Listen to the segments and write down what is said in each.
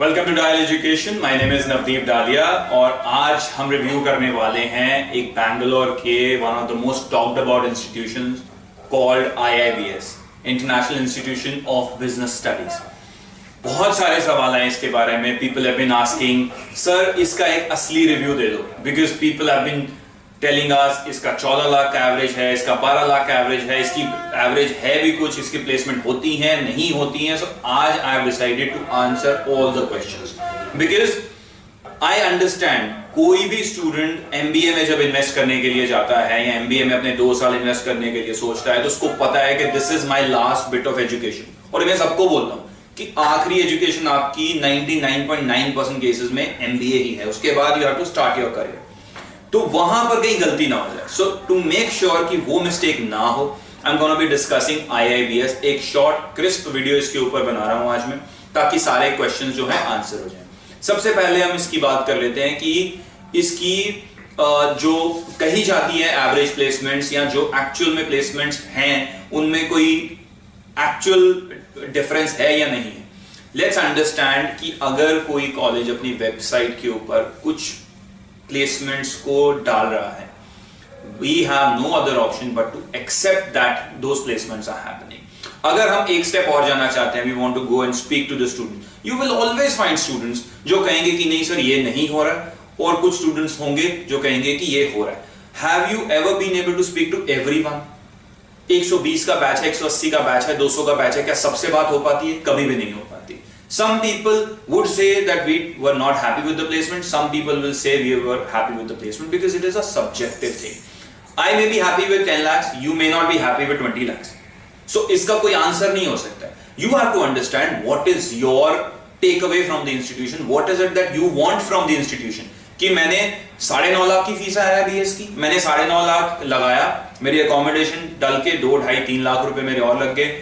Welcome to dial education. My name is Navdeep Dalia और आज हम रिव्यू करने वाले हैं एक बैंगलोर के one of the most talked about institutions called IIBS, international institution of business studies. बहुत सारे सवाल हैं इसके बारे में। People have been asking, sir इसका एक असली रिव्यू दे दो, because people have been telling us इसका 14 लाख का एवरेज है, इसका 12 लाख का एवरेज है, इसकी एवरेज है भी कुछ, इसकी प्लेसमेंट होती है नहीं होती है। सो आज I have decided to answer all the questions because I understand कोई भी स्टूडेंट MBA में जब इन्वेस्ट करने के लिए जाता है या MBA में अपने 2 साल इन्वेस्ट करने के लिए सोचता है तो उसको पता है कि this is my last bit of education. और मैं सबको बोलता हूं कि आखिरी एजुकेशन आपकी 99.9% केसेस में MBA ही है, उसके बाद you have to start your career. तो वहां पर कहीं गलती ना हो जाए। सो टू मेक श्योर कि वो मिस्टेक ना हो, I am gonna be discussing IIBS। एक शॉर्ट क्रिस्प वीडियो इसके ऊपर बना रहा हूं आज मैं, ताकि सारे क्वेश्चंस जो हैं आंसर हो जाएं। सबसे पहले हम इसकी बात कर लेते हैं कि इसकी जो कही जाती है एवरेज प्लेसमेंट्स या जो एक्चुअल में प्लेसमेंट्स हैं उनमें कोई एक्चुअल डिफरेंस है या नहीं है। लेट्स अंडरस्टैंड कि अगर कोई कॉलेज अपनी वेबसाइट के ऊपर कुछ प्लेसमेंट्स को डाल रहा है, we have no other option but to accept that those placements are happening. अगर हम एक स्टेप और जाना चाहते हैं, we want to go and speak to the student, you will always find students जो कहेंगे कि नहीं सर ये नहीं हो रहा, और कुछ students होंगे जो कहेंगे कि ये हो रहा है। Have you ever been able to speak to everyone? 120 का बैच है, 180 का बैच है, 200 का बैच है, क्या सबसे बात हो पाती है? कभी भी नहीं हो पाती। Some people would say that we were not happy with the placement. Some people will say we were happy with the placement because it is a subjective thing. I may be happy with 10 lakhs. You may not be happy with 20 lakhs. So इसका कोई answer नहीं हो सकता। You have to understand what is your takeaway from the institution. What is it that you want from the institution? कि मैंने 9.5 लाख की fees है IIBS की, मैंने 9.5 लाख लगाया, मेरी अकोमोडेशन डल के 2, 2.5, 3 लाख रुपए मेरे और लग गए,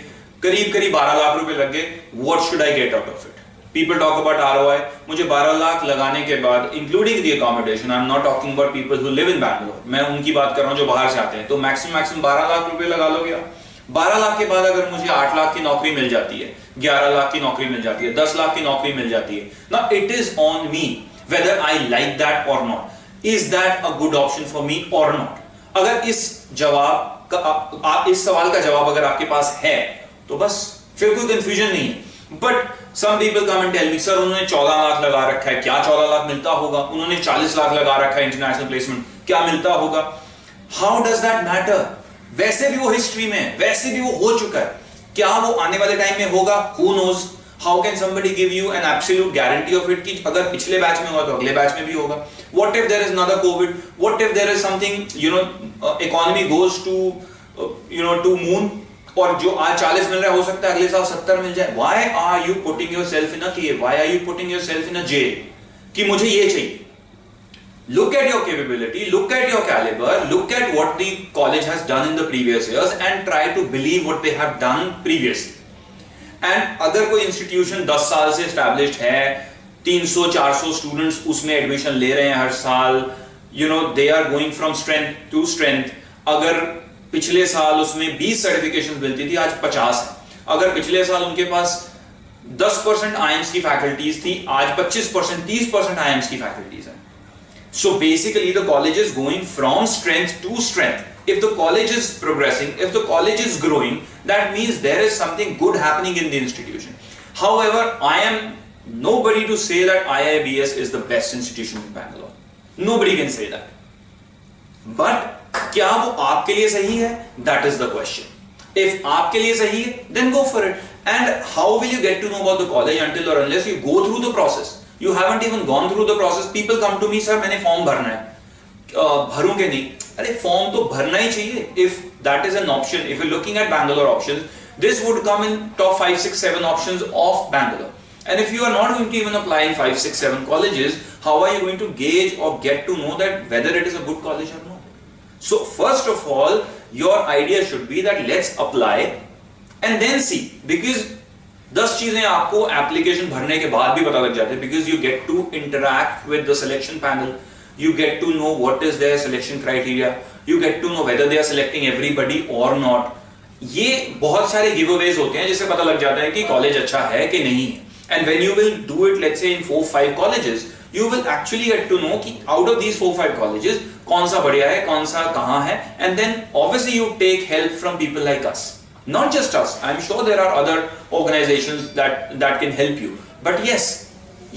करीब 12 लाख रुपए लग गए। What should I get out of it? People talk about ROI. मुझे 12 लाख लगाने के बाद, including the accommodation, I'm not talking about people who live in Bangalore. मैं उनकी बात कर रहा हूँ जो बाहर से आते हैं। तो मैक्सिमम 12 लाख रुपए लगा लोगे आप। 12 लाख के बाद अगर मुझे 8 लाख की नौकरी मिल जाती है, 11 लाख की नौकरी मिल जाती है, 10 लाख की नौकरी मिल जाती है, now it is on me whether I like that or not. Is that a good option for me or not? अगर इस सवाल का जवाब अगर आपके पास है तो बस फिर कोई कंफ्यूजन नहीं है। But some people come and tell me, sir उन्होंने 14 लाख लगा रखा है, क्या 14 लाख मिलता होगा? उन्होंने 40 लाख लगा रखा है इंटरनेशनल प्लेसमेंट, क्या मिलता होगा? How does that matter? वैसे भी वो हिस्ट्री में, वैसे भी वो हो चुका है, क्या वो आने वाले टाइम में होगा? Who knows? How can somebody give you an absolute guarantee of it कि अगर पिछले बैच में हुआ तो अगले बैच में भी होगा? What if there is another covid? What if there is something economy goes to moon, और जो आज 40 मिल रहा है हो सकता है अगले साल 70 मिल जाए। Why are you putting yourself in a cave? Why are you putting yourself in a jail? कि मुझे ये चाहिए। Look at your capability, look at your caliber, look at what the college has done in the previous years and try to believe what they have done previously. And अगर कोई institution 10 साल से established है, 300-400 students उसमें admission ले रहे हैं हर साल, they are going from strength to strength। अगर पिछले साल उसमें 20 सर्टिफिकेशन मिलती थी, आज 50 है। अगर पिछले साल उनके पास 10% IIMS की फैकल्टीज थी, आज 25%, 30% IIMS की फैकल्टीज है। So basically the college is going from strength to strength. If the college is progressing, if the college is growing, that means there is something good happening in the institution. However, I am nobody to say that IIBS is the best institution in Bangalore. Nobody can say that. But क्या वो आपके लिए सही है? That is the question. If आपके लिए सही है, then go for it. And how will you get to know about the college until or unless you go through the process? You haven't even gone through the process. People come to me, sir, मैंने form भरना है, भरूंगे नहीं। अरे form तो भरना ही चाहिए। If that is an option, if you're looking at Bangalore options, this would come in top 5, 6, 7 options of Bangalore. And if you are not going to even apply in 5, 6, 7 colleges, how are you going to gauge or get to know that whether it is a good college or not? So first of all, your idea should be that let's apply and then see, because 10 चीजें आपको application भरने के बाद भी पता लग जाते हैं, because you get to interact with the selection panel, you get to know what is their selection criteria, you get to know whether they are selecting everybody or not. ये बहुत सारे गिव अवेज होते हैं जिससे पता लग जाता है कि कॉलेज अच्छा है कि नहीं है। And when you will do it, let's say in 4-5 colleges, you will actually get to know कि out of these 4-5 colleges कौन सा बढ़िया है, कौन सा कहाँ है, and then obviously you take help from people like us, not just us. I'm sure there are other organizations that can help you, but yes,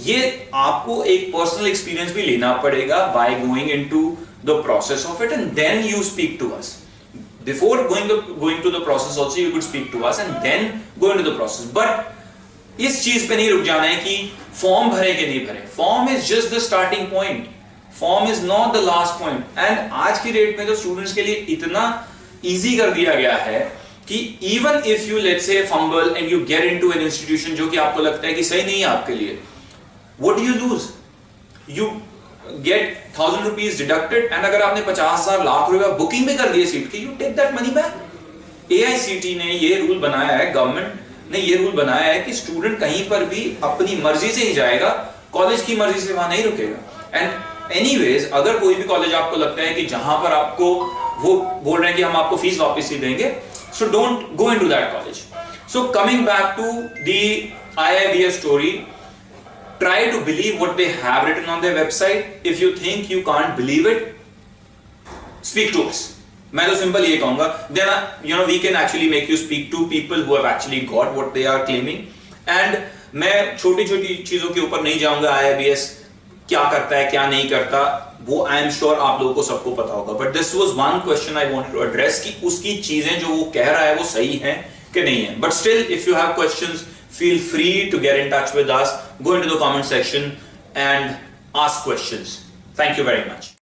ये आपको एक personal experience भी लेना पड़ेगा by going into the process of it, and then you speak to us. Before going to the process also you could speak to us and then go into the process, but इस चीज पे नहीं रुक जाना है कि form भरे कि नहीं भरे. Form is just the starting point, form is not the last point. And आज की डेट में तो स्टूडेंट्स के लिए इतना इजी कर दिया गया है कि even if you let's say fumble and you get into an institution जो कि आपको लगता है कि सही नहीं है आपके लिए, what do you lose? You get 1000 rupees deducted, and अगर आपने 50,000 लाख रुपए बुकिंग भी कर दिए सीट की, you take that money back. AICTE ने ये रूल बनाया है, गवर्नमेंट ने ये रूल बनाया है कि स्टूडेंट कहीं पर भी अपनी मर्जी से ही जाएगा, कॉलेज की मर्जी से वहां नहीं रुकेगा. एंड एनीवेज अगर कोई भी कॉलेज आपको लगता है कि जहां पर आपको वो बोल रहे हैं कि हम आपको फीस वापस ही देंगे, so don't go into that college. So coming back to the IIBS story, try to believe what they have written on their website. If you think you can't believe it, speak to us. मैं तो simple ये कहूंगा, then we can actually make you speak to people who have actually got what they are claiming. And मैं छोटी छोटी चीजों के ऊपर नहीं जाऊंगा, IIBS क्या करता है क्या नहीं करता, वो आई एम श्योर आप लोगों को सबको पता होगा. But this was one question I wanted to address कि उसकी चीजें जो वो कह रहा है वो सही है कि नहीं है. But still if you have questions, feel free to get in touch with us. Go into the comment section and ask questions. Thank you very much.